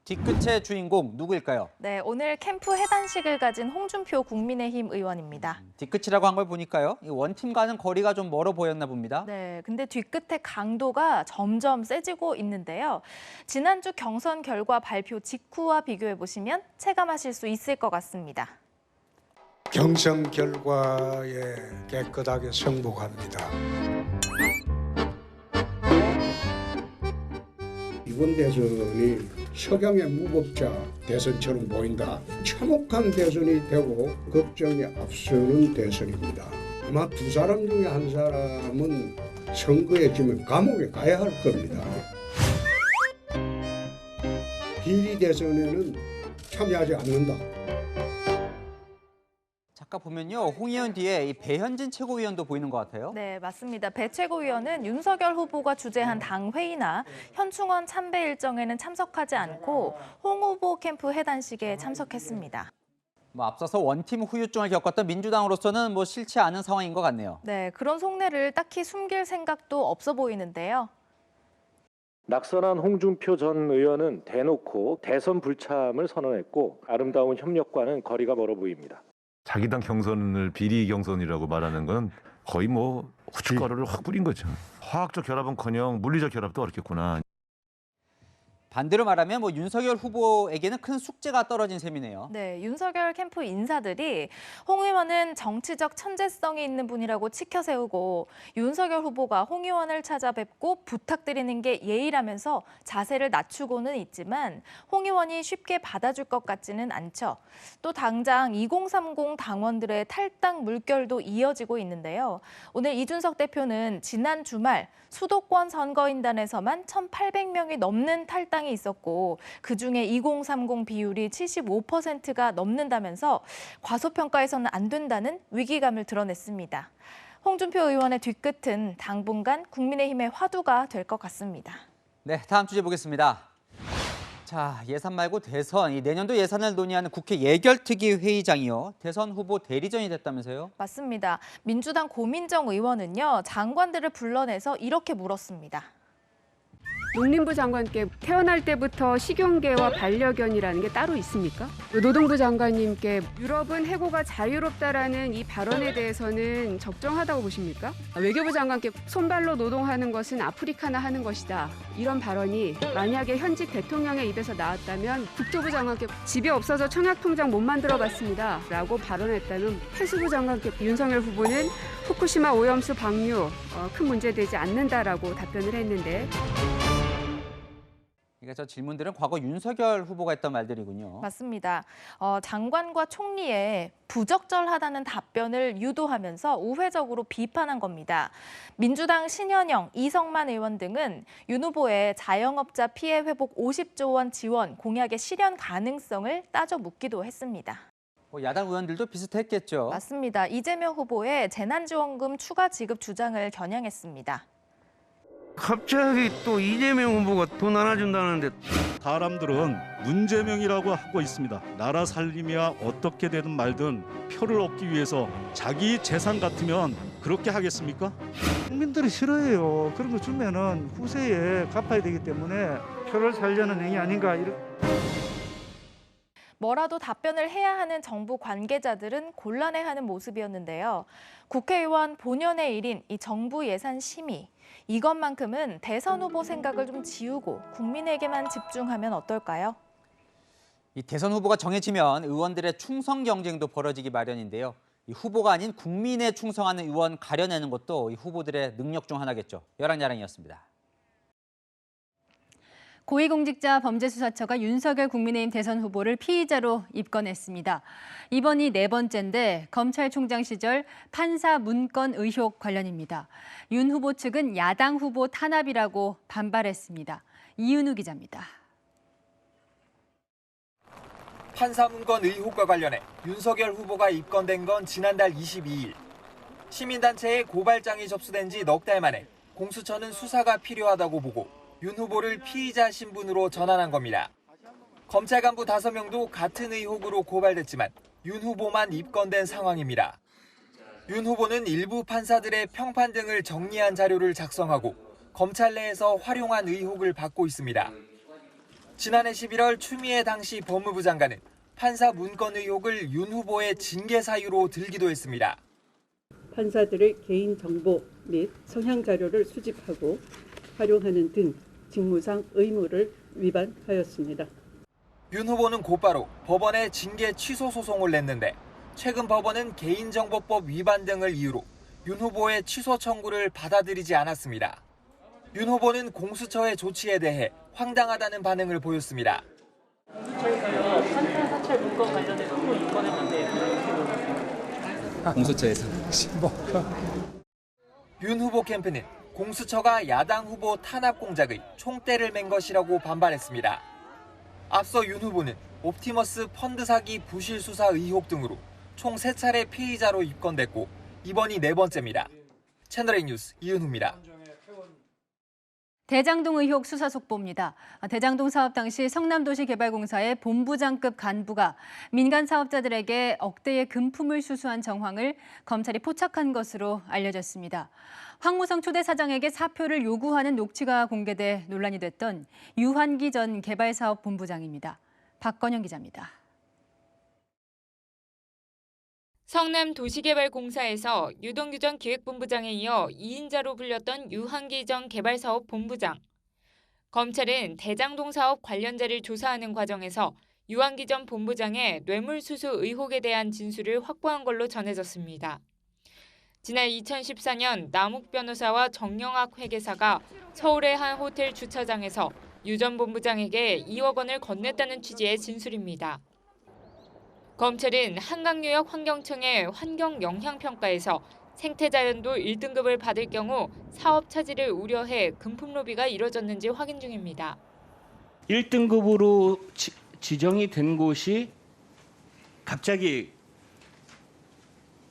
뒤끝의 주인공 누구일까요? 네, 오늘 캠프 해단식을 가진 홍준표 국민의힘 의원입니다. 뒤끝이라고 한 걸 보니까요. 이 원팀과는 거리가 좀 멀어 보였나 봅니다. 네, 근데 뒤끝의 강도가 점점 세지고 있는데요. 지난주 경선 결과 발표 직후와 비교해 보시면 체감하실 수 있을 것 같습니다. 경선 결과에 깨끗하게 승복합니다. 이번 대선이 석양의 무법자 대선처럼 보인다. 참혹한 대선이 되고 걱정이 앞서는 대선입니다. 아마 두 사람 중에 한 사람은 선거에 지면 감옥에 가야 할 겁니다. 비리 대선에는 참여하지 않는다. 아까 보면요, 홍 의원 뒤에 이 배현진 최고위원도 보이는 것 같아요. 네, 맞습니다. 배 최고위원은 윤석열 후보가 주재한 당 회의나 현충원 참배 일정에는 참석하지 않고 홍 후보 캠프 해단식에 참석했습니다. 앞서서 원팀 후유증을 겪었던 민주당으로서는 싫지 않은 상황인 것 같네요. 네, 그런 속내를 딱히 숨길 생각도 없어 보이는데요. 낙선한 홍준표 전 의원은 대놓고 대선 불참을 선언했고 아름다운 협력과는 거리가 멀어 보입니다. 자기 당 경선을 비리 경선이라고 말하는 건 거의 후춧가루를 확 뿌린 거죠. 화학적 결합은커녕 물리적 결합도 어렵겠구나. 반대로 말하면 윤석열 후보에게는 큰 숙제가 떨어진 셈이네요. 네, 윤석열 캠프 인사들이 홍 의원은 정치적 천재성이 있는 분이라고 치켜세우고 윤석열 후보가 홍 의원을 찾아뵙고 부탁드리는 게 예의라면서 자세를 낮추고는 있지만 홍 의원이 쉽게 받아줄 것 같지는 않죠. 또 당장 2030 당원들의 탈당 물결도 이어지고 있는데요. 오늘 이준석 대표는 지난 주말 수도권 선거인단에서만 1,800명이 넘는 탈당이 있었고 그중에 2030 비율이 75%가 넘는다면서 과소평가해서는 안 된다는 위기감을 드러냈습니다. 홍준표 의원의 뒤끝은 당분간 국민의힘의 화두가 될 것 같습니다. 네, 다음 주제 보겠습니다. 자, 예산 말고 대선, 내년도 예산을 논의하는 국회 예결특위 회의장이요. 대선 후보 대리전이 됐다면서요? 맞습니다. 민주당 고민정 의원은요, 장관들을 불러내서 이렇게 물었습니다. 농림부 장관께 태어날 때부터 식용계와 반려견이라는 게 따로 있습니까? 노동부 장관님께 유럽은 해고가 자유롭다라는 이 발언에 대해서는 적정하다고 보십니까? 외교부 장관께 손발로 노동하는 것은 아프리카나 하는 것이다. 이런 발언이 만약에 현직 대통령의 입에서 나왔다면 국토부 장관께 집이 없어서 청약통장 못 만들어봤습니다. 라고 발언했다면 해수부 장관께 윤석열 후보는 후쿠시마 오염수 방류 큰 문제되지 않는다라고 답변을 했는데 그러니까 저 질문들은 과거 윤석열 후보가 했던 말들이군요. 맞습니다. 장관과 총리의 부적절하다는 답변을 유도하면서 우회적으로 비판한 겁니다. 민주당 신현영, 이성만 의원 등은 윤 후보의 자영업자 피해 회복 50조 원 지원 공약의 실현 가능성을 따져 묻기도 했습니다. 야당 의원들도 비슷했겠죠. 맞습니다. 이재명 후보의 재난지원금 추가 지급 주장을 겨냥했습니다. 갑자기 또 이재명 후보가 돈 하나 준다는데 사람들은 문재명이라고 하고 있습니다. 나라 살림이야 어떻게 되든 말든 표를 얻기 위해서 자기 재산 같으면 그렇게 하겠습니까? 국민들이 싫어해요. 그런 거 주면은 후세에 갚아야 되기 때문에 표를 살려는 행위 아닌가. 뭐라도 답변을 해야 하는 정부 관계자들은 곤란해하는 모습이었는데요. 국회의원 본연의 일인 이 정부 예산 심의, 이것만큼은 대선 후보 생각을 좀 지우고 국민에게만 집중하면 어떨까요? 이 대선 후보가 정해지면 의원들의 충성 경쟁도 벌어지기 마련인데요. 이 후보가 아닌 국민에 충성하는 의원 가려내는 것도 이 후보들의 능력 중 하나겠죠. 열랑야랑이었습니다. 고위공직자범죄수사처가 윤석열 국민의힘 대선 후보를 피의자로 입건했습니다. 이번이 네 번째인데 검찰총장 시절 판사 문건 의혹 관련입니다. 윤 후보 측은 야당 후보 탄압이라고 반발했습니다. 이은우 기자입니다. 판사 문건 의혹과 관련해 윤석열 후보가 입건된 건 지난달 22일. 시민단체에 고발장이 접수된 지 넉 달 만에 공수처는 수사가 필요하다고 보고 윤 후보를 피의자 신분으로 전환한 겁니다. 검찰 간부 5명도 같은 의혹으로 고발됐지만 윤 후보만 입건된 상황입니다. 윤 후보는 일부 판사들의 평판 등을 정리한 자료를 작성하고 검찰 내에서 활용한 의혹을 받고 있습니다. 지난해 11월 추미애 당시 법무부 장관은 판사 문건 의혹을 윤 후보의 징계 사유로 들기도 했습니다. 판사들의 개인 정보 및 성향 자료를 수집하고 활용하는 등 직무상 의무를 위반하였습니다. 윤 후보는 곧바로 법원에 징계 취소 소송을 냈는데 최근 법원은 개인정보법 위반 등을 이유로 윤 후보의 취소 청구를 받아들이지 않았습니다. 윤 후보는 공수처의 조치에 대해 황당하다는 반응을 보였습니다. 공수처에서요, 판사 사찰 문건 관련해서 또 입건했는데 공수처에서 윤 후보 캠프는 공수처가 야당 후보 탄압 공작의 총대를 맨 것이라고 반발했습니다. 앞서 윤 후보는 옵티머스 펀드 사기 부실 수사 의혹 등으로 총 3차례 피의자로 입건됐고 이번이 네 번째입니다. 채널A 뉴스 이은우입니다. 대장동 의혹 수사 속보입니다. 대장동 사업 당시 성남도시개발공사의 본부장급 간부가 민간 사업자들에게 억대의 금품을 수수한 정황을 검찰이 포착한 것으로 알려졌습니다. 황무성 초대 사장에게 사표를 요구하는 녹취가 공개돼 논란이 됐던 유한기 전 개발사업본부장입니다. 박건영 기자입니다. 성남도시개발공사에서 유동규 전 기획본부장에 이어 2인자로 불렸던 유한기 전 개발사업본부장. 검찰은 대장동 사업 관련자를 조사하는 과정에서 유한기 전 본부장의 뇌물수수 의혹에 대한 진술을 확보한 걸로 전해졌습니다. 지난 2014년 남욱 변호사와 정영학 회계사가 서울의 한 호텔 주차장에서 유 전 본부장에게 2억 원을 건넸다는 취지의 진술입니다. 검찰은 한강유역 환경청의 환경영향평가에서 생태자연도 1등급을 받을 경우 사업 차질을 우려해 금품 로비가 이뤄졌는지 확인 중입니다. 1등급으로 지정이 된 곳이 갑자기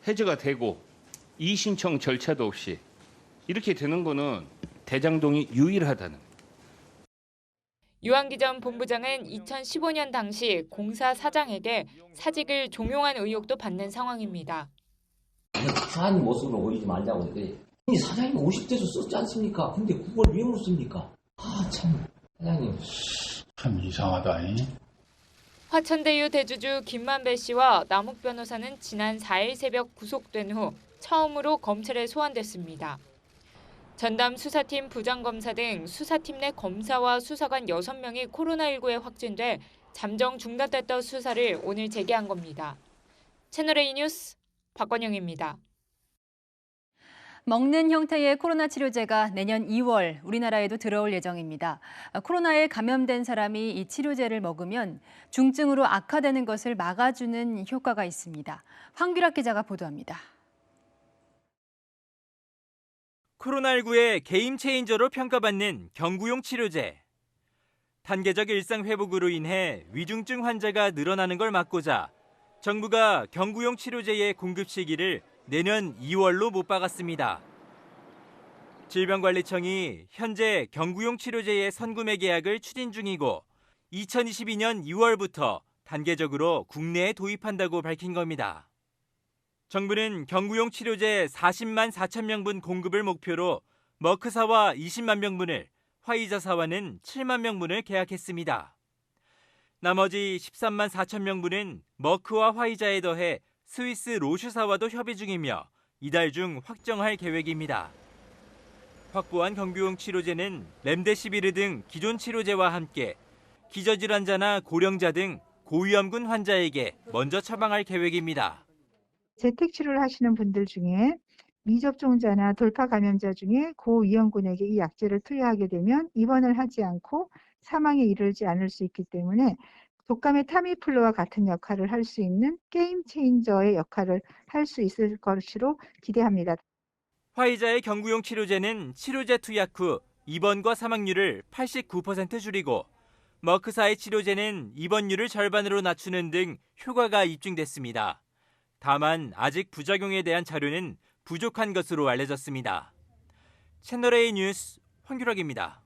해제가 되고 이의신청 절차도 없이 이렇게 되는 거는 대장동이 유일하다는. 유한기 전 본부장은 2015년 당시 공사 사장에게 사직을 종용한 의혹도 받는 상황입니다. 부사한 모습으로 보이지 말자고. 이 사장님 50대도 썼지 않습니까? 근데 그걸 왜 못 씁니까? 참 사장님 참 이상하다. 화천대유 대주주 김만배 씨와 남욱 변호사는 지난 4일 새벽 구속된 후 처음으로 검찰에 소환됐습니다. 전담 수사팀 부장검사 등 수사팀 내 검사와 수사관 6명이 코로나19에 확진돼 잠정 중단됐던 수사를 오늘 재개한 겁니다. 채널A 뉴스 박건영입니다. 먹는 형태의 코로나 치료제가 내년 2월 우리나라에도 들어올 예정입니다. 코로나에 감염된 사람이 이 치료제를 먹으면 중증으로 악화되는 것을 막아주는 효과가 있습니다. 황규락 기자가 보도합니다. 코로나19의 게임 체인저로 평가받는 경구용 치료제. 단계적 일상 회복으로 인해 위중증 환자가 늘어나는 걸 막고자 정부가 경구용 치료제의 공급 시기를 내년 2월로 못 박았습니다. 질병관리청이 현재 경구용 치료제의 선구매 계약을 추진 중이고 2022년 2월부터 단계적으로 국내에 도입한다고 밝힌 겁니다. 정부는 경구용 치료제 40만 4천 명분 공급을 목표로 머크사와 20만 명분을, 화이자사와는 7만 명분을 계약했습니다. 나머지 13만 4천 명분은 머크와 화이자에 더해 스위스 로슈사와도 협의 중이며 이달 중 확정할 계획입니다. 확보한 경구용 치료제는 렘데시비르 등 기존 치료제와 함께 기저질환자나 고령자 등 고위험군 환자에게 먼저 처방할 계획입니다. 재택치료를 하시는 분들 중에 미접종자나 돌파 감염자 중에 고위험군에게 이 약제를 투여하게 되면 입원을 하지 않고 사망에 이르지 않을 수 있기 때문에 독감의 타미플루와 같은 역할을 할 수 있는 게임 체인저의 역할을 할 수 있을 것으로 기대합니다. 화이자의 경구용 치료제는 치료제 투약 후 입원과 사망률을 89% 줄이고 머크사의 치료제는 입원율을 절반으로 낮추는 등 효과가 입증됐습니다. 다만 아직 부작용에 대한 자료는 부족한 것으로 알려졌습니다. 채널A 뉴스 황규락입니다.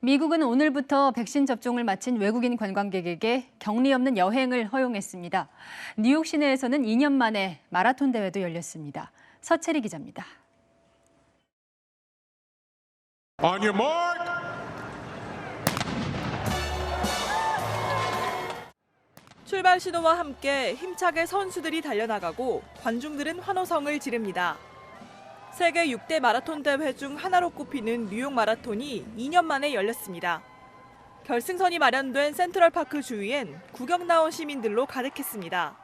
미국은 오늘부터 백신 접종을 마친 외국인 관광객에게 격리 없는 여행을 허용했습니다. 뉴욕 시내에서는 2년 만에 마라톤 대회도 열렸습니다. 서채리 기자입니다. On your mark. 출발 신호와 함께 힘차게 선수들이 달려나가고 관중들은 환호성을 지릅니다. 세계 6대 마라톤 대회 중 하나로 꼽히는 뉴욕 마라톤이 2년 만에 열렸습니다. 결승선이 마련된 센트럴파크 주위엔 구경 나온 시민들로 가득했습니다.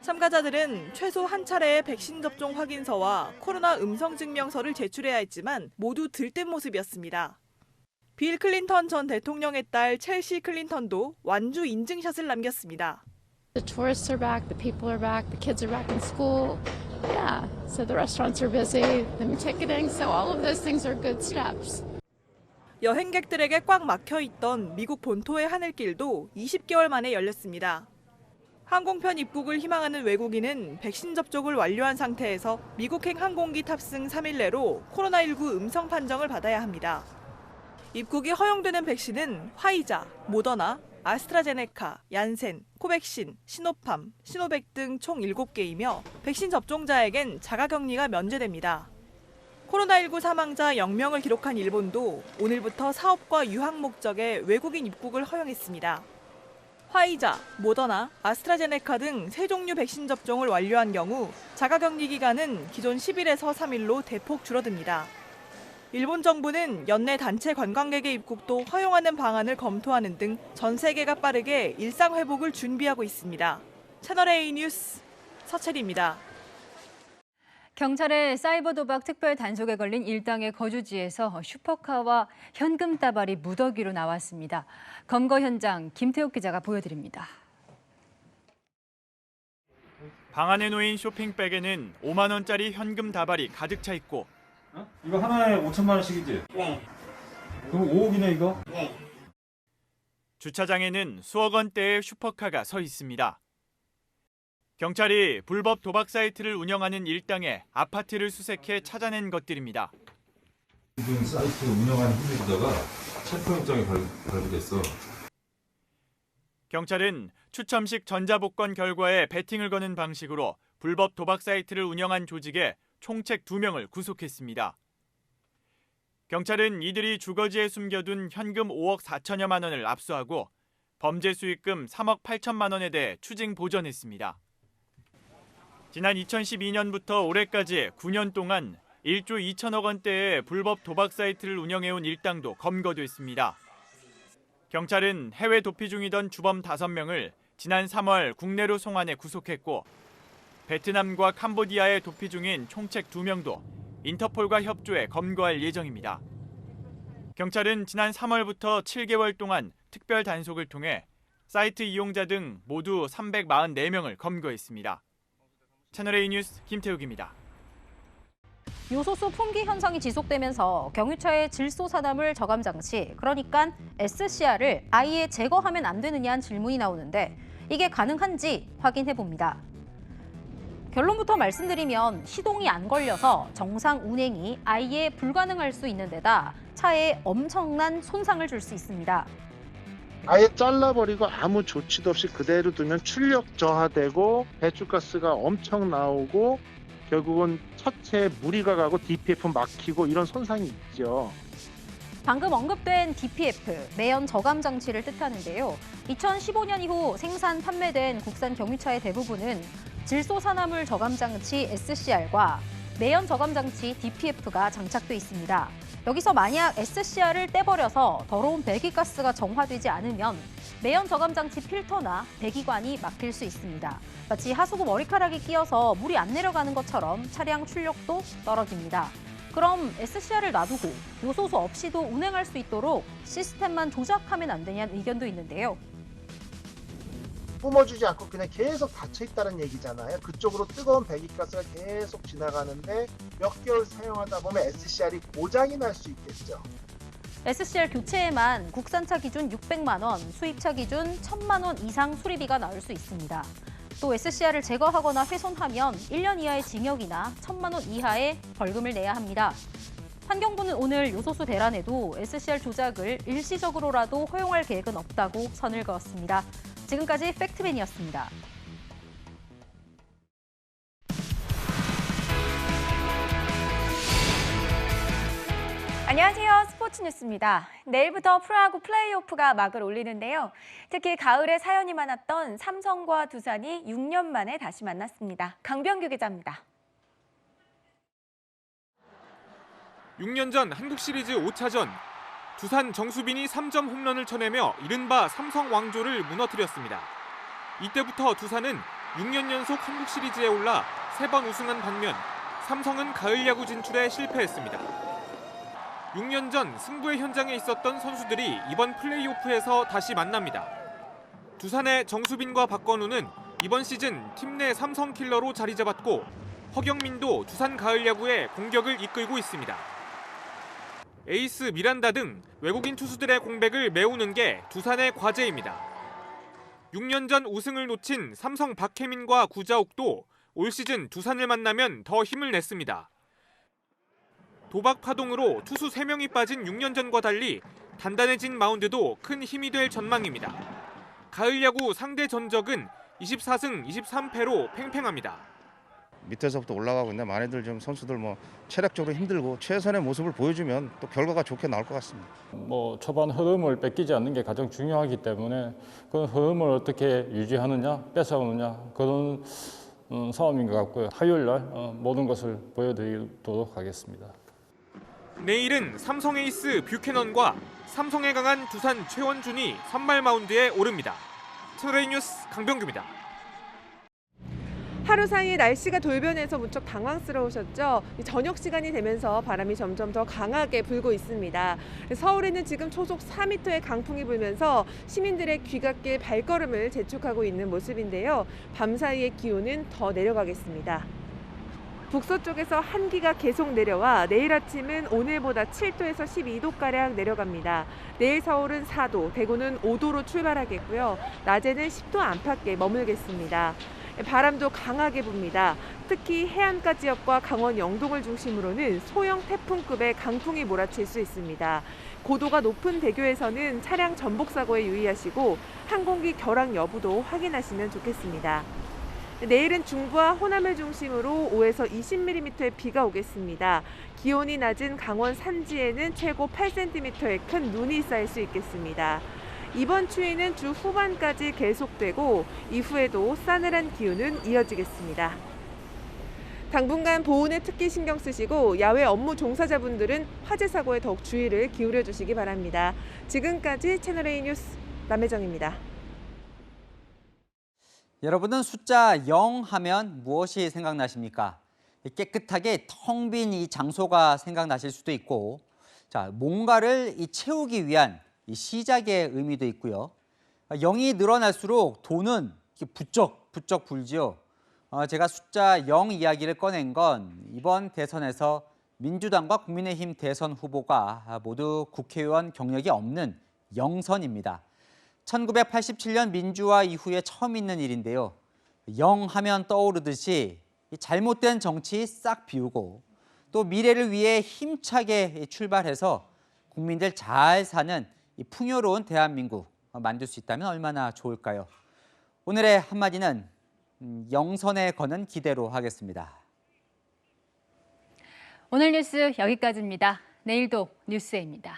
참가자들은 최소 한 차례의 백신 접종 확인서와 코로나 음성 증명서를 제출해야 했지만 모두 들뜬 모습이었습니다. 빌 클린턴 전 대통령의 딸 첼시 클린턴도 완주 인증샷을 남겼습니다. The tourists are back, the people are back, the kids are back in school. Yeah, so the restaurants are busy, them ticketing, so all of those things are good steps. 여행객들에게 꽉 막혀 있던 미국 본토의 하늘길도 20개월 만에 열렸습니다. 항공편 입국을 희망하는 외국인은 백신 접종을 완료한 상태에서 미국행 항공기 탑승 3일 내로 코로나19 음성 판정을 받아야 합니다. 입국이 허용되는 백신은 화이자, 모더나, 아스트라제네카, 얀센, 코백신, 시노팜, 시노백 등 총 7개이며 백신 접종자에겐 자가격리가 면제됩니다. 코로나19 사망자 0명을 기록한 일본도 오늘부터 사업과 유학 목적의 외국인 입국을 허용했습니다. 화이자, 모더나, 아스트라제네카 등 3종류 백신 접종을 완료한 경우 자가격리 기간은 기존 10일에서 3일로 대폭 줄어듭니다. 일본 정부는 연내 단체 관광객의 입국도 허용하는 방안을 검토하는 등 전 세계가 빠르게 일상 회복을 준비하고 있습니다. 채널A 뉴스 서채리입니다. 경찰의 사이버 도박 특별 단속에 걸린 일당의 거주지에서 슈퍼카와 현금 다발이 무더기로 나왔습니다. 검거 현장 김태욱 기자가 보여드립니다. 방 안에 놓인 쇼핑백에는 5만 원짜리 현금 다발이 가득 차 있고 이거 하나에 5천만 원씩이지? 네. 그럼 5억이네 이거? 네. 주차장에는 수억 원대의 슈퍼카가 서 있습니다. 경찰이 불법 도박 사이트를 운영하는 일당의 아파트를 수색해 찾아낸 것들입니다. 지금 사이트 운영하는 힘에다가 체포영장이 발부됐어. 경찰은 추첨식 전자복권 결과에 베팅을 거는 방식으로 불법 도박 사이트를 운영한 조직에 총책 2명을 구속했습니다. 경찰은 이들이 주거지에 숨겨둔 현금 5억 4천여만 원을 압수하고 범죄 수익금 3억 8천만 원에 대해 추징 보전했습니다. 지난 2012년부터 올해까지 9년 동안 1조 2천억 원대의 불법 도박 사이트를 운영해온 일당도 검거됐습니다. 경찰은 해외 도피 중이던 주범 5명을 지난 3월 국내로 송환해 구속했고 베트남과 캄보디아에 도피 중인 총책 2명도 인터폴과 협조해 검거할 예정입니다. 경찰은 지난 3월부터 7개월 동안 특별 단속을 통해 사이트 이용자 등 모두 344명을 검거했습니다. 채널A 뉴스 김태욱입니다. 요소수 품귀 현상이 지속되면서 경유차의 질소사나물 저감 장치, 그러니까 SCR을 아예 제거하면 안 되느냐는 질문이 나오는데 이게 가능한지 확인해 봅니다. 결론부터 말씀드리면 시동이 안 걸려서 정상 운행이 아예 불가능할 수 있는 데다 차에 엄청난 손상을 줄 수 있습니다. 아예 잘라버리고 아무 조치도 없이 그대로 두면 출력 저하되고 배출가스가 엄청 나오고 결국은 차체에 무리가 가고 DPF 막히고 이런 손상이 있죠. 방금 언급된 DPF, 매연 저감 장치를 뜻하는데요. 2015년 이후 생산, 판매된 국산 경유차의 대부분은 질소산화물 저감 장치 SCR과 매연 저감 장치 DPF가 장착돼 있습니다. 여기서 만약 SCR을 떼버려서 더러운 배기가스가 정화되지 않으면 매연 저감 장치 필터나 배기관이 막힐 수 있습니다. 마치 하수구 머리카락이 끼어서 물이 안 내려가는 것처럼 차량 출력도 떨어집니다. 그럼 SCR을 놔두고 요소수 없이도 운행할 수 있도록 시스템만 조작하면 안 되냐는 의견도 있는데요. 뿜어주지 않고 그냥 계속 닫혀있다는 얘기잖아요. 그쪽으로 뜨거운 배기가스가 계속 지나가는데 몇 개월 사용하다 보면 SCR이 고장이 날 수 있겠죠. SCR 교체에만 국산차 기준 600만 원, 수입차 기준 1,000만 원 이상 수리비가 나올 수 있습니다. 또 SCR을 제거하거나 훼손하면 1년 이하의 징역이나 1,000만 원 이하의 벌금을 내야 합니다. 환경부는 오늘 요소수 대란에도 SCR 조작을 일시적으로라도 허용할 계획은 없다고 선을 그었습니다. 지금까지 팩트맨이었습니다. 안녕하세요. 스포츠 뉴스입니다. 내일부터 프로야구 플레이오프가 막을 올리는데요. 특히 가을에 사연이 많았던 삼성과 두산이 6년 만에 다시 만났습니다. 강병규 기자입니다. 6년 전 한국 시리즈 5차전 두산 정수빈이 3점 홈런을 쳐내며 이른바 삼성 왕조를 무너뜨렸습니다. 이때부터 두산은 6년 연속 한국 시리즈에 올라 3번 우승한 반면 삼성은 가을 야구 진출에 실패했습니다. 6년 전 승부의 현장에 있었던 선수들이 이번 플레이오프에서 다시 만납니다. 두산의 정수빈과 박건우는 이번 시즌 팀 내 삼성 킬러로 자리 잡았고 허경민도 두산 가을 야구의 공격을 이끌고 있습니다. 에이스 미란다 등 외국인 투수들의 공백을 메우는 게 두산의 과제입니다. 6년 전 우승을 놓친 삼성 박혜민과 구자욱도 올 시즌 두산을 만나면 더 힘을 냈습니다. 도박 파동으로 투수 3명이 빠진 6년 전과 달리 단단해진 마운드도 큰 힘이 될 전망입니다. 가을 야구 상대 전적은 24승 23패로 팽팽합니다. 밑에서부터 올라가고 있는데 많이들 좀 선수들 체력적으로 힘들고 최선의 모습을 보여주면 또 결과가 좋게 나올 것 같습니다. 초반 흐름을 뺏기지 않는 게 가장 중요하기 때문에 그 흐름을 어떻게 유지하느냐, 뺏어오느냐 그런 싸움인 것 같고요. 화요일 날 모든 것을 보여드리도록 하겠습니다. 내일은 삼성 에이스 뷰캐넌과 삼성에 강한 두산 최원준이 선발 마운드에 오릅니다. 채널A 뉴스 강병규입니다. 하루 사이에 날씨가 돌변해서 무척 당황스러우셨죠? 저녁 시간이 되면서 바람이 점점 더 강하게 불고 있습니다. 서울에는 지금 초속 4m의 강풍이 불면서 시민들의 귀갓길 발걸음을 재촉하고 있는 모습인데요. 밤사이에 기온은 더 내려가겠습니다. 북서쪽에서 한기가 계속 내려와 내일 아침은 오늘보다 7도에서 12도가량 내려갑니다. 내일 서울은 4도, 대구는 5도로 출발하겠고요. 낮에는 10도 안팎에 머물겠습니다. 바람도 강하게 붑니다. 특히 해안가 지역과 강원 영동을 중심으로는 소형 태풍급의 강풍이 몰아칠 수 있습니다. 고도가 높은 대교에서는 차량 전복 사고에 유의하시고 항공기 결항 여부도 확인하시면 좋겠습니다. 내일은 중부와 호남을 중심으로 5에서 20mm의 비가 오겠습니다. 기온이 낮은 강원 산지에는 최고 8cm의 큰 눈이 쌓일 수 있겠습니다. 이번 추위는 주 후반까지 계속되고 이후에도 싸늘한 기온은 이어지겠습니다. 당분간 보온에 특히 신경 쓰시고 야외 업무 종사자분들은 화재 사고에 더욱 주의를 기울여 주시기 바랍니다. 지금까지 채널A 뉴스 남혜정입니다. 여러분은 숫자 0 하면 무엇이 생각나십니까? 깨끗하게 텅 빈 이 장소가 생각나실 수도 있고, 뭔가를 채우기 위한 이 시작의 의미도 있고요. 0이 늘어날수록 돈은 부쩍 불지요. 제가 숫자 0 이야기를 꺼낸 건 이번 대선에서 민주당과 국민의힘 대선 후보가 모두 국회의원 경력이 없는 영선입니다. 1987년 민주화 이후에 처음 있는 일인데요. 0 하면 떠오르듯이 잘못된 정치 싹 비우고 또 미래를 위해 힘차게 출발해서 국민들 잘 사는 이 풍요로운 대한민국 만들 수 있다면 얼마나 좋을까요? 오늘의 한마디는 영선에 거는 기대로 하겠습니다. 오늘 뉴스 여기까지입니다. 내일도 뉴스입니다.